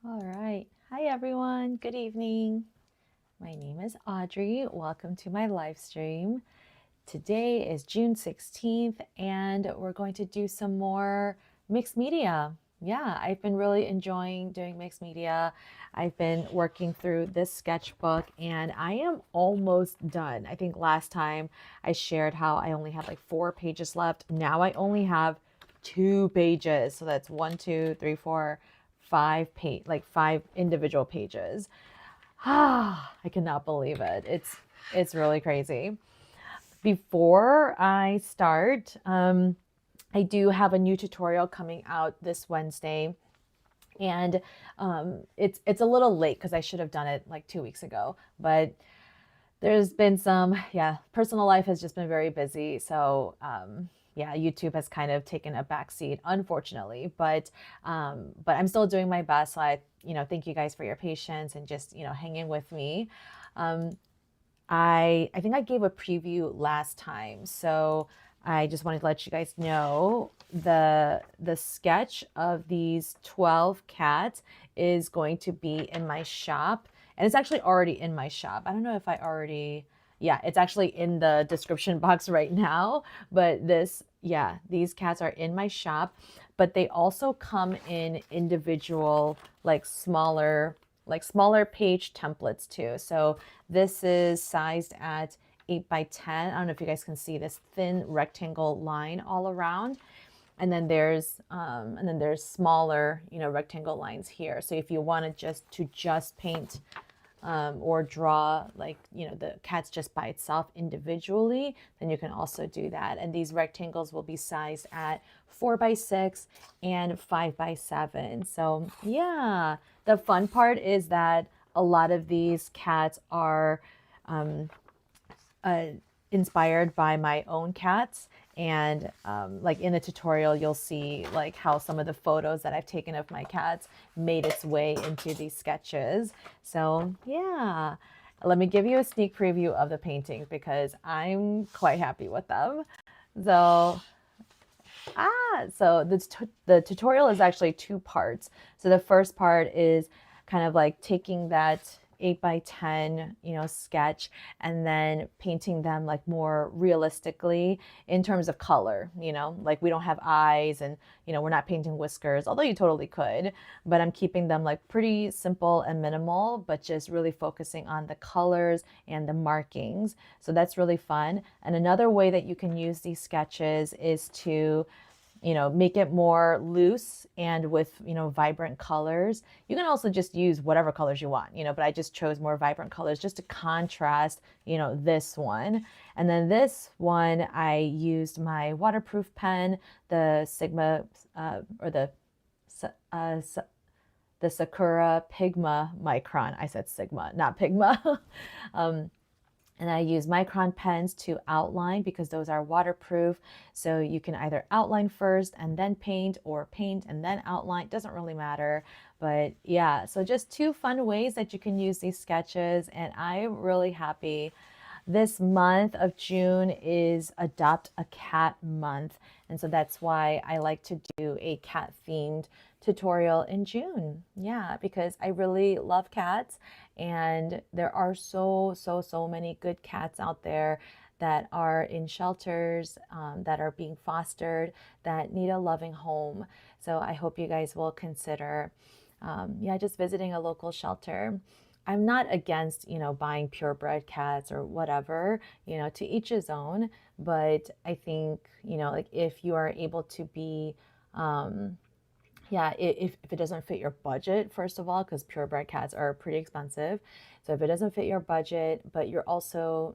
All right. Hi, everyone. Good evening. My name is Audrey. Welcome to my live stream. Today is June 16th, and we're going to do some more mixed media. Yeah, I've been really enjoying doing mixed media. I've been working through this sketchbook, and I am almost done. I think last time I shared how I only had like 4 pages left. Now I only have 2 pages. So that's 5 individual pages. Ah, I cannot believe it. It's really crazy. Before I start, I do have a new tutorial coming out this Wednesday, and it's a little late because I should have done it like 2 weeks ago. But there's been personal life has just been very busy, so yeah, YouTube has kind of taken a backseat, unfortunately. But I'm still doing my best. So thank you guys for your patience and just hanging with me. Um, I think I gave a preview last time, so I just wanted to let you guys know the sketch of these 12 cats is going to be in my shop, and it's actually already in my shop. I don't know if I already, yeah, it's actually in the description box right now, but these cats are in my shop, but they also come in individual, like smaller page templates too. So this is sized at 8 by 10. I don't know if you guys can see this thin rectangle line all around. And then there's smaller, rectangle lines here. So if you want to just paint or draw the cats just by itself individually, then you can also do that. And these rectangles will be sized at 4 by 6 and 5 by 7. So yeah, the fun part is that a lot of these cats are uh, inspired by my own cats. And like in the tutorial, you'll see like how some of the photos that I've taken of my cats made its way into these sketches. So yeah, let me give you a sneak preview of the paintings because I'm quite happy with them. So the tutorial is actually 2 parts. So the first part is kind of like taking that 8 by 10, sketch, and then painting them like more realistically in terms of color, like we don't have eyes and, we're not painting whiskers, although you totally could, but I'm keeping them like pretty simple and minimal, but just really focusing on the colors and the markings. So that's really fun. And another way that you can use these sketches is to make it more loose and with, vibrant colors. You can also just use whatever colors you want, but I just chose more vibrant colors just to contrast, this one. And then this one, I used my waterproof pen, the Sigma, or uh, the Sakura Pigma Micron. I said Sigma, not Pigma. um, and I use micron pens to outline because those are waterproof. So you can either outline first and then paint, or paint and then outline. It doesn't really matter. But yeah, so just 2 fun ways that you can use these sketches. And I'm really happy. This month of June is Adopt a Cat Month. And so that's why I like to do a cat themed tutorial in June. Yeah, because I really love cats, and there are so many good cats out there that are in shelters, that are being fostered, that need a loving home. So I hope you guys will consider, just visiting a local shelter. I'm not against, buying purebred cats or whatever, to each his own. But I think, like if you are able to be, if it doesn't fit your budget, first of all, because purebred cats are pretty expensive. So if it doesn't fit your budget, but you're also,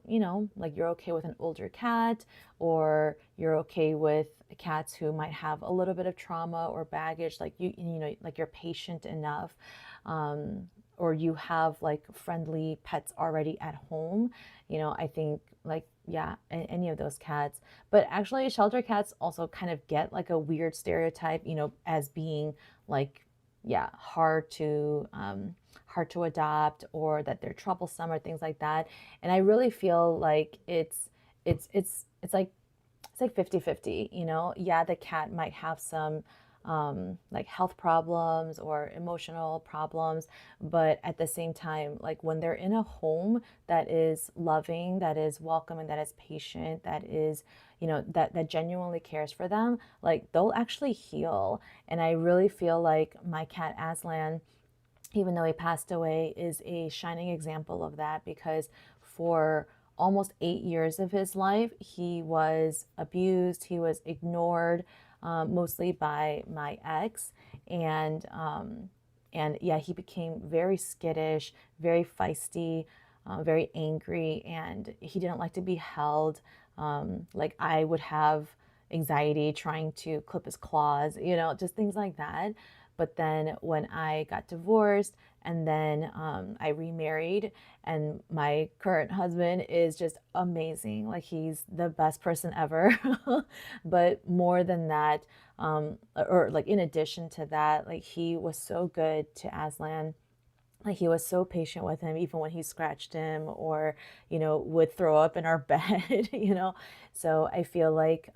like you're okay with an older cat, or you're okay with cats who might have a little bit of trauma or baggage, like like you're patient enough, or you have like friendly pets already at home, I think like, yeah, any of those cats. But actually, shelter cats also kind of get like a weird stereotype, as being like, yeah, hard to adopt, or that they're troublesome or things like that. And I really feel like it's like 50-50. Yeah, the cat might have some like health problems or emotional problems. But at the same time, like when they're in a home that is loving, that is welcoming, that is patient, that is, you know, that genuinely cares for them, like they'll actually heal. And I really feel like my cat Aslan, even though he passed away, is a shining example of that, because for almost 8 years of his life, he was abused, he was ignored, mostly by my ex, and yeah, he became very skittish, very feisty, very angry, and he didn't like to be held. Like I would have anxiety trying to clip his claws, you know, just things like that. But then when I got divorced and then I remarried, and my current husband is just amazing. Like he's the best person ever. But more than that, or like in addition to that, like he was so good to Aslan. Like he was so patient with him, even when he scratched him or, you know, would throw up in our bed, you know. So I feel like,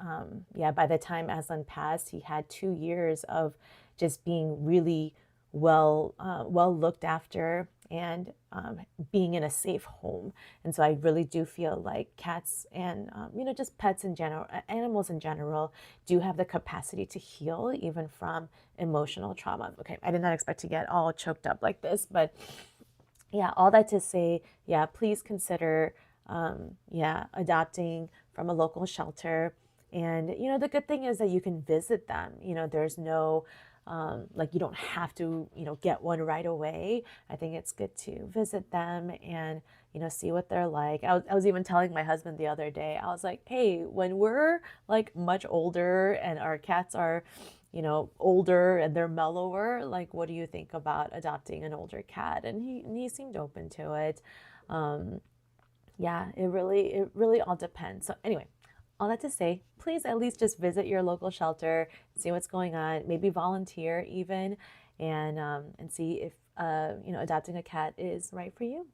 yeah, by the time Aslan passed, he had 2 years of just being really well looked after, and being in a safe home. And so I really do feel like cats and, you know, just pets in general, animals in general, do have the capacity to heal even from emotional trauma. Okay, I did not expect to get all choked up like this, but yeah, all that to say, yeah, please consider, yeah, adopting from a local shelter. And, you know, the good thing is that you can visit them. You know, there's no, like you don't have to, you know, get one right away. I think it's good to visit them and, you know, see what they're like. I was even telling my husband the other day, I was like, hey, when we're like much older and our cats are, you know, older and they're mellower, like, what do you think about adopting an older cat? And he seemed open to it. Yeah, it really all depends. So anyway, all that to say, please at least just visit your local shelter, see what's going on, maybe volunteer even, and see if you know, adopting a cat is right for you.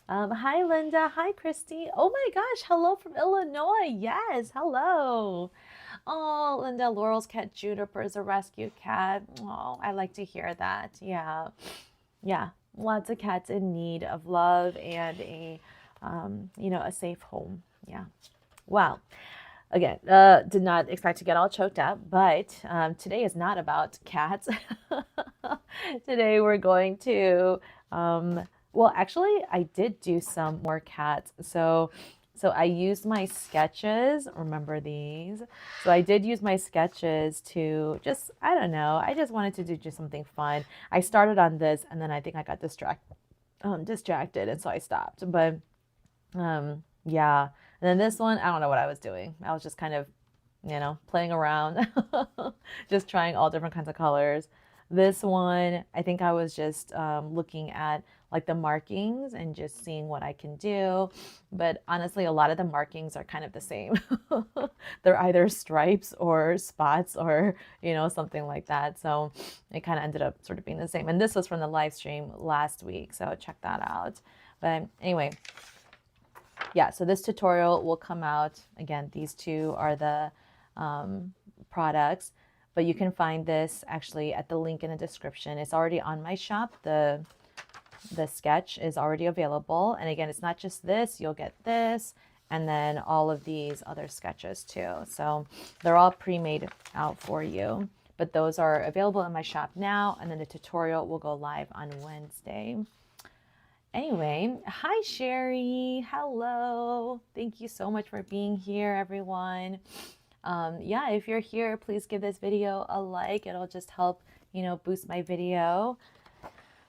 Hi Linda, hi Christy. Oh my gosh, hello from Illinois. Yes, hello. Oh, Linda, Laurel's cat Juniper is a rescue cat. Oh, I like to hear that. Yeah, yeah, lots of cats in need of love and a, you know, a safe home. Yeah. Wow. Again, did not expect to get all choked up, but today is not about cats. Today we're going to, well, actually, I did do some more cats. So I used my sketches. Remember these? So I did use my sketches to just, I don't know, I just wanted to do just something fun. I started on this and then I think I got distracted, and so I stopped. But yeah. And then this one, I don't know what I was doing. I was just kind of, you know, playing around, just trying all different kinds of colors. This one, I think I was just looking at like the markings and just seeing what I can do. But honestly, a lot of the markings are kind of the same. They're either stripes or spots or, you know, something like that. So it kind of ended up sort of being the same. And this was from the live stream last week. So check that out. But anyway, yeah, so this tutorial will come out. Again, these two are the products, but you can find this actually at the link in the description. It's already on my shop. The sketch is already available. And again, it's not just this, you'll get this, and then all of these other sketches too. So they're all pre-made out for you, but those are available in my shop now. And then the tutorial will go live on Wednesday. Anyway, hi Sherry, hello. Thank you so much for being here, everyone. Yeah, if you're here, please give this video a like. It'll just help, you know, boost my video.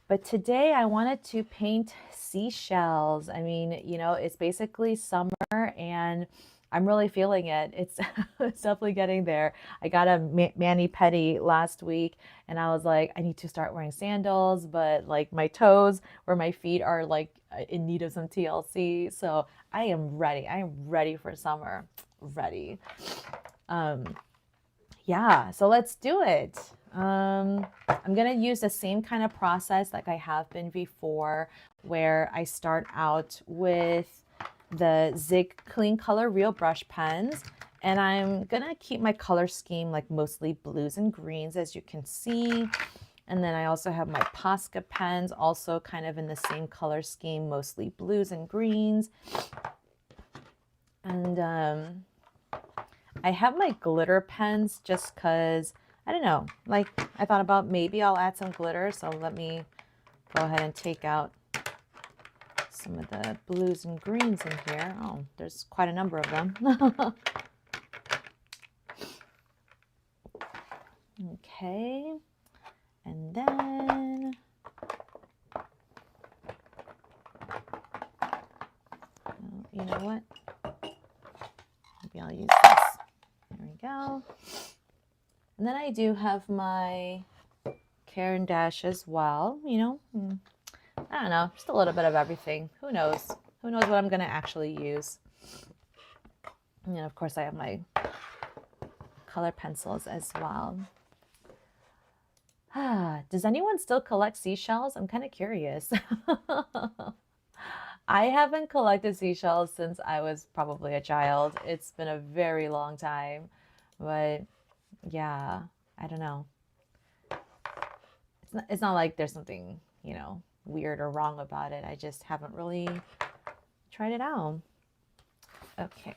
But today I wanted to paint seashells. I mean, you know, it's basically summer and I'm really feeling it. It's, it's definitely getting there. I got a mani-pedi last week and I was like, I need to start wearing sandals, but like my toes or my feet are like in need of some TLC. So I am ready. I am ready for summer. Ready. Yeah, so let's do it. I'm gonna use the same kind of process like I have been before, where I start out with the Zig Clean Color Real Brush pens, And I'm gonna keep my color scheme like mostly blues and greens, as you can see. And then I also have my Posca pens, also kind of in the same color scheme, mostly blues and greens. And I have my glitter pens just because, I don't know, like I thought about maybe I'll add some glitter. So let me go ahead and take out some of the blues and greens in here. Oh, there's quite a number of them. Okay, and then you know what? Maybe I'll use this. There we go. And then I do have my Caran d'Ache as well. You know, I don't know, just a little bit of everything. Who knows? Who knows what I'm going to actually use? And then, of course, I have my color pencils as well. Does anyone still collect seashells? I'm kind of curious. I haven't collected seashells since I was probably a child. It's been a very long time. But yeah, I don't know. It's not like there's something, you know, weird or wrong about it. I just haven't really tried it out. Okay,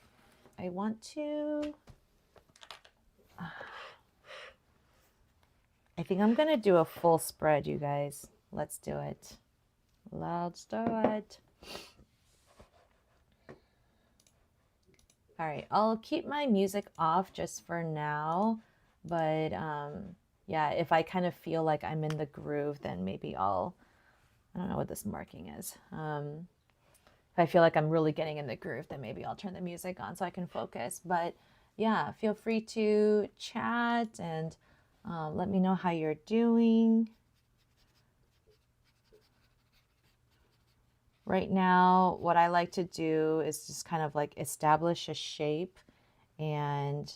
I want to... I think I'm going to do a full spread, you guys. Let's do it. Let's do it. All right, I'll keep my music off just for now. But yeah, if I kind of feel like I'm in the groove, then maybe I don't know what this marking is. If I feel like I'm really getting in the groove, then maybe I'll turn the music on so I can focus. But yeah, feel free to chat and let me know how you're doing. Right now, what I like to do is just kind of like establish a shape and,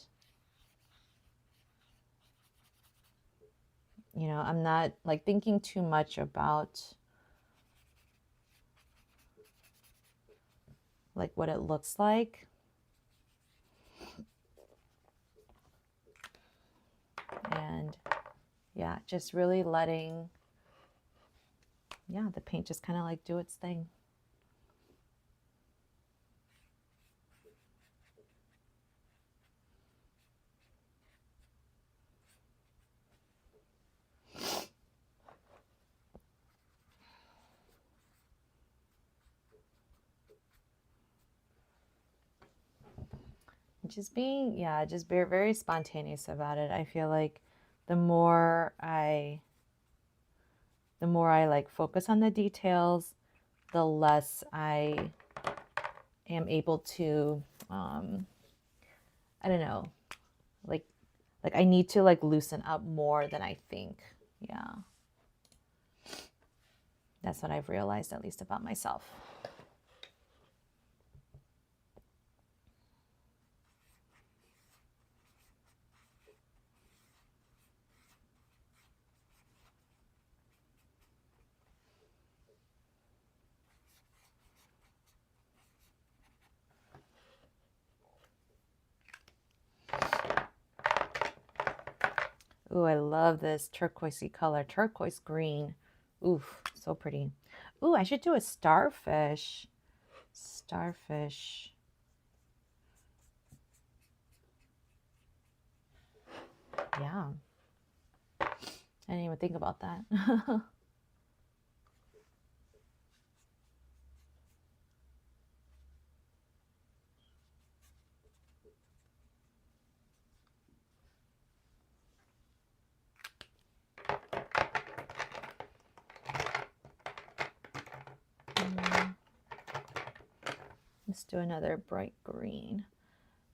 you know, I'm not like thinking too much about like what it looks like. And yeah, just really letting, yeah, the paint just kind of like do its thing. Just being, yeah, just very, very spontaneous about it. I feel like the more I like focus on the details, the less I am able to, I don't know, like I need to like loosen up more than I think. Yeah. That's what I've realized, at least about myself. Ooh, I love this turquoisey color, turquoise green. Oof, so pretty. Ooh, I should do a starfish. Starfish. Yeah. I didn't even think about that. Let's do another bright green.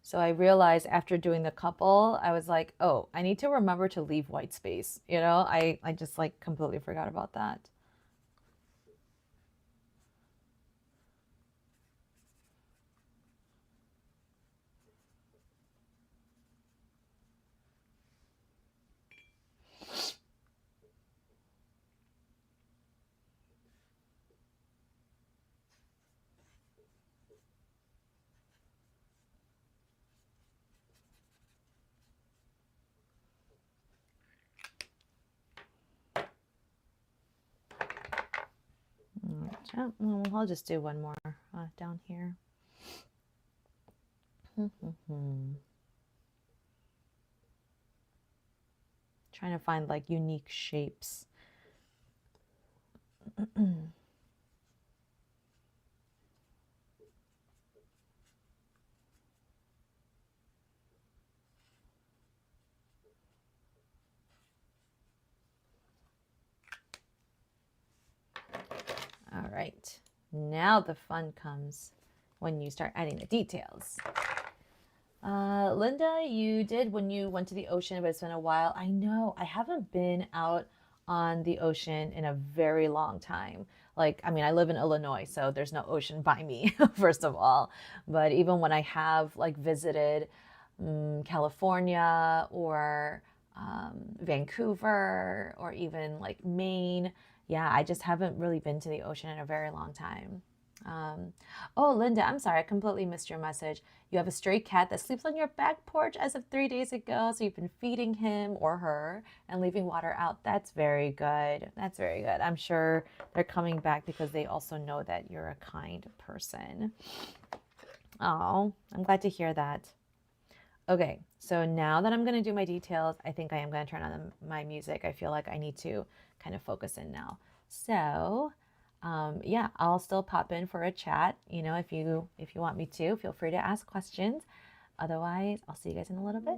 So I realized after doing the couple, I was like, oh, I need to remember to leave white space. You know, I just like completely forgot about that. Oh, well, I'll just do one more down here. Trying to find like unique shapes. All right, now the fun comes when you start adding the details. Linda, you did when you went to the ocean, but it's been a while. I know I haven't been out on the ocean in a very long time. Like, I mean, I live in Illinois, so there's no ocean by me, first of all. But even when I have like visited California or Vancouver or even like Maine, yeah, I just haven't really been to the ocean in a very long time. Oh, Linda, I'm sorry, I completely missed your message. You have a stray cat that sleeps on your back porch as of 3 days ago. So you've been feeding him or her and leaving water out. That's very good. That's very good. I'm sure they're coming back because they also know that you're a kind person. Oh, I'm glad to hear that. Okay, so now that I'm going to do my details, I think I am going to turn on my music. I feel like I need to kind of focus in now. So yeah, I'll still pop in for a chat. You know, if you want me to, feel free to ask questions. Otherwise, I'll see you guys in a little bit.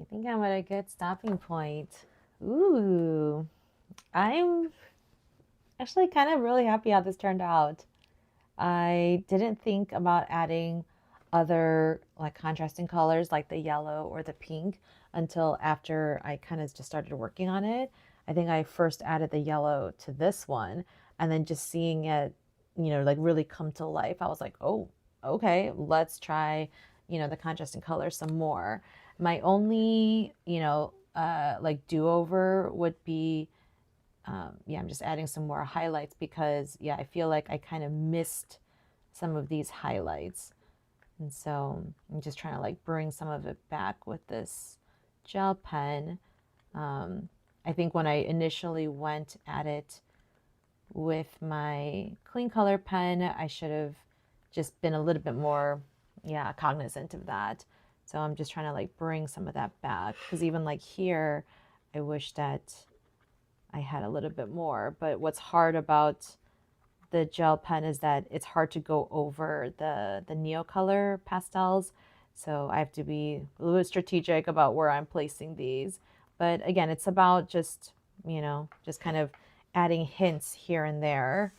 I think I'm at a good stopping point. Ooh, I'm actually kind of really happy how this turned out. I didn't think about adding other like contrasting colors like the yellow or the pink until after I kind of just started working on it. I think I first added the yellow to this one and then just seeing it, like really come to life. I was like, oh, okay, let's try, the contrasting colors some more. My only, like do over would be yeah, I'm just adding some more highlights because, yeah, I feel like I kind of missed some of these highlights. And so I'm just trying to like bring some of it back with this gel pen. I think when I initially went at it with my clean color pen, I should have just been a little bit more, yeah, cognizant of that. So I'm just trying to like bring some of that back because even like here, I wish that I had a little bit more. But what's hard about the gel pen is that it's hard to go over the Neocolor pastels. So I have to be a little bit strategic about where I'm placing these. But again, it's about just, just kind of adding hints here and there.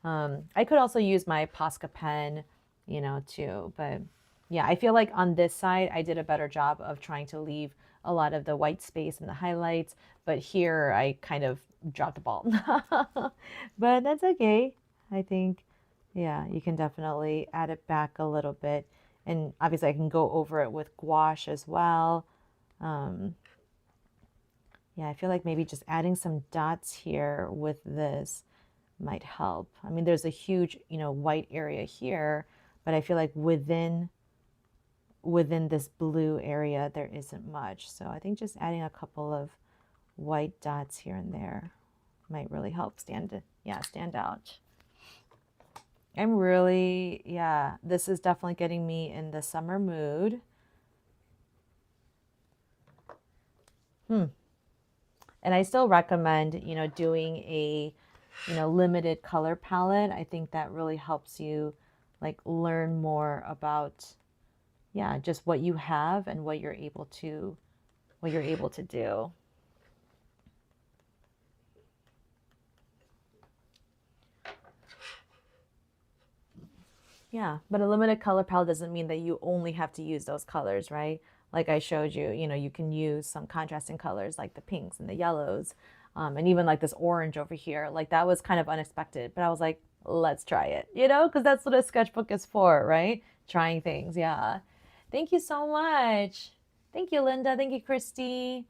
I could also use my Posca pen, too. But yeah, I feel like on this side, I did a better job of trying to leave a lot of the white space and the highlights. But here, I kind of dropped the ball. But that's okay. I think, yeah, you can definitely add it back a little bit. And obviously, I can go over it with gouache as well. Yeah, I feel like maybe just adding some dots here with this might help. I mean, there's a huge, white area here, but I feel like within this blue area, there isn't much. So I think just adding a couple of white dots here and there might really help stand out. I'm really, yeah, this is definitely getting me in the summer mood. And I still recommend, doing a, limited color palette. I think that really helps you like learn more about, yeah, just what you have and what you're able to do. Yeah, but a limited color palette doesn't mean that you only have to use those colors, right? Like I showed you, you can use some contrasting colors like the pinks and the yellows, and even like this orange over here. Like that was kind of unexpected, but I was like, let's try it, because that's what a sketchbook is for, right? Trying things, yeah. Thank you so much. Thank you, Linda. Thank you, Christy.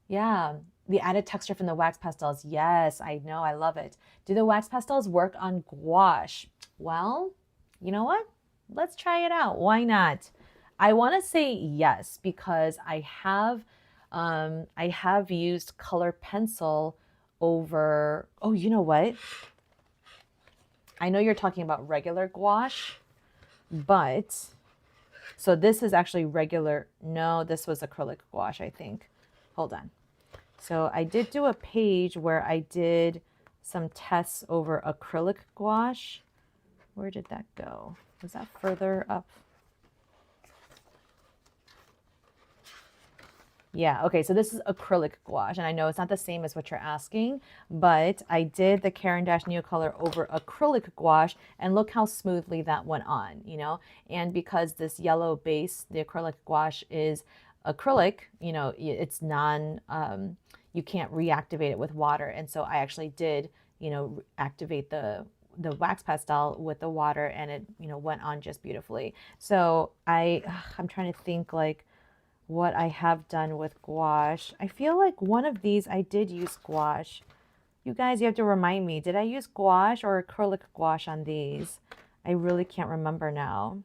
Yeah, the added texture from the wax pastels. Yes, I know. I love it. Do the wax pastels work on gouache? Well, you know what? Let's try it out. Why not? I want to say yes because I have used color pencil over. Oh, you know what? I know you're talking about regular gouache, but so this is actually regular. No, this was acrylic gouache, I think. Hold on. So I did do a page where I did some tests over acrylic gouache. Where did that go? Was that further up? Yeah, okay, so this is acrylic gouache, and I know it's not the same as what you're asking, but I did the Caran d'Ache Neocolor over acrylic gouache, and look how smoothly that went on, And because this yellow base, the acrylic gouache is acrylic, it's you can't reactivate it with water, and so I actually did, activate the wax pastel with the water, and it, went on just beautifully. So I'm trying to think like what I have done with gouache. I feel like one of these I did use gouache. You guys, you have to remind me, did I use gouache or acrylic gouache on these? I really can't remember now.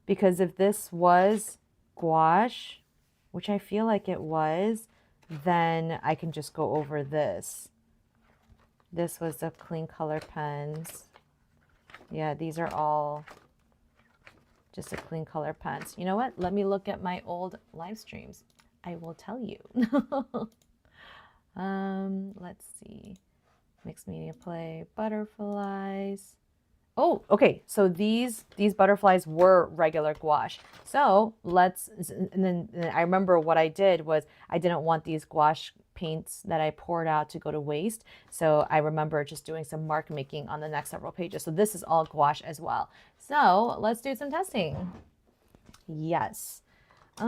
Because if this was gouache, which I feel like it was, then I can just go over this. This was the clean color pens. Yeah, these are all just a clean color pens. You know what? Let me look at my old live streams. I will tell you. Let's see. Mixed media play, butterflies. Oh, okay. So these butterflies were regular gouache. So and then I remember what I did was I didn't want these gouache paints that I poured out to go to waste. So I remember just doing some mark making on the next several pages. So this is all gouache as well. So let's do some testing. Yes. I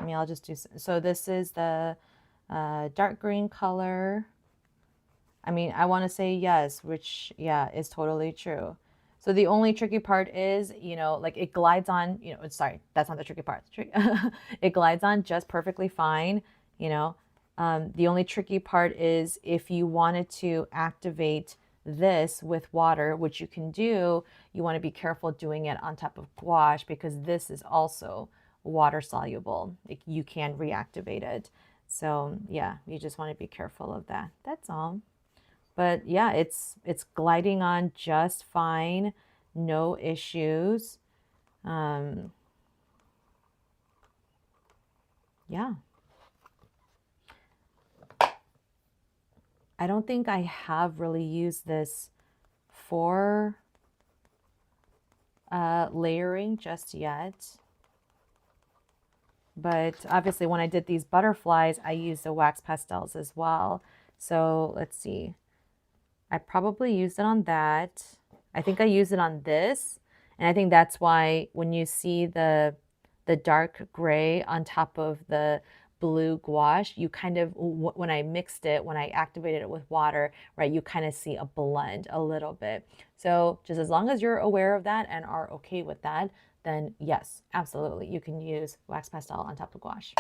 mean, I'll just do, so this is the dark green color. I mean, I want to say yes, which, yeah, is totally true. So the only tricky part is, like it glides on, sorry, that's not the tricky part. It glides on just perfectly fine, you know. The only tricky part is if you wanted to activate this with water, which you can do, you want to be careful doing it on top of gouache because this is also water soluble. You can reactivate it. So yeah, you just want to be careful of that. That's all. But yeah, it's gliding on just fine, no issues. Yeah. I don't think I have really used this for layering just yet. But obviously when I did these butterflies, I used the wax pastels as well. So let's see. I probably used it on that. I think I used it on this. And I think that's why when you see the dark gray on top of the blue gouache, you kind of, when I mixed it, when I activated it with water, right, you kind of see a blend a little bit. So just as long as you're aware of that and are okay with that, then yes, absolutely, you can use wax pastel on top of gouache.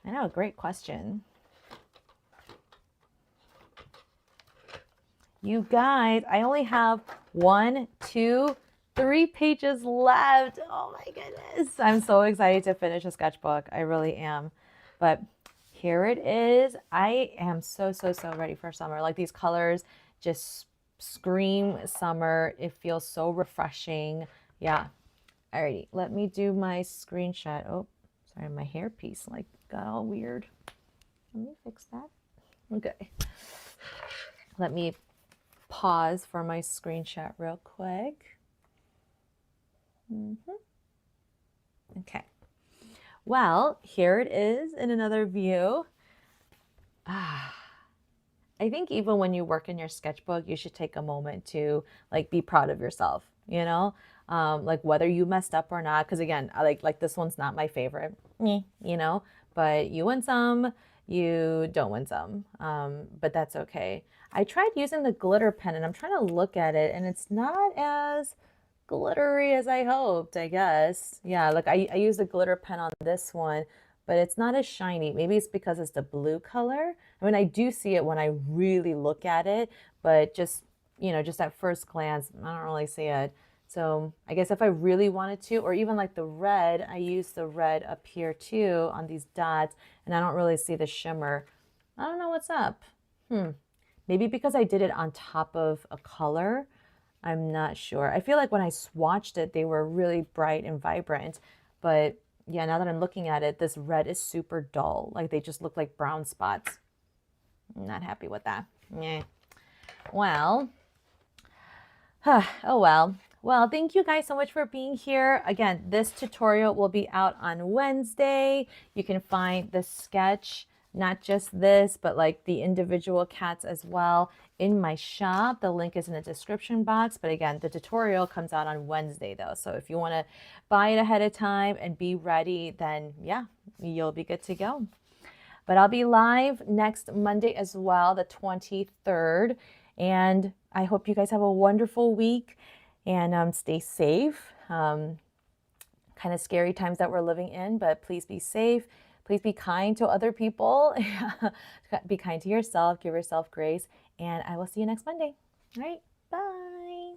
I know, great question. You guys, I only have 1, 2, 3 pages left. Oh my goodness. I'm so excited to finish a sketchbook. I really am. But here it is. I am so ready for summer. Like these colors just scream summer. It feels so refreshing. Yeah. Alrighty, let me do my screenshot. Oh, sorry, my hairpiece like got all weird. Let me fix that. Okay. Let me pause for my screenshot real quick. Okay. Well, here it is in another view. I think even when you work in your sketchbook, you should take a moment to like be proud of yourself, like whether you messed up or not. Because again, I like this one's not my favorite, but you win some, you don't win some, but that's okay. I tried using the glitter pen and I'm trying to look at it and it's not as glittery as I hoped, I guess. Yeah, like I used the glitter pen on this one, but it's not as shiny. Maybe it's because it's the blue color. I mean, I do see it when I really look at it, but just, just at first glance, I don't really see it. So I guess if I really wanted to, or even like the red, I use the red up here too on these dots, and I don't really see the shimmer. I don't know what's up. Maybe because I did it on top of a color. I'm not sure. I feel like when I swatched it, they were really bright and vibrant. But yeah, now that I'm looking at it, this red is super dull. Like they just look like brown spots. I'm not happy with that. Yeah. Well, oh well. Well, thank you guys so much for being here. Again, this tutorial will be out on Wednesday. You can find the sketch, not just this, but like the individual cats as well in my shop. The link is in the description box. But again, the tutorial comes out on Wednesday though. So if you want to buy it ahead of time and be ready, then yeah, you'll be good to go. But I'll be live next Monday as well, the 23rd. And I hope you guys have a wonderful week and stay safe. Kind of scary times that we're living in, but please be safe. Please be kind to other people. Be kind to yourself. Give yourself grace. And I will see you next Monday. All right. Bye.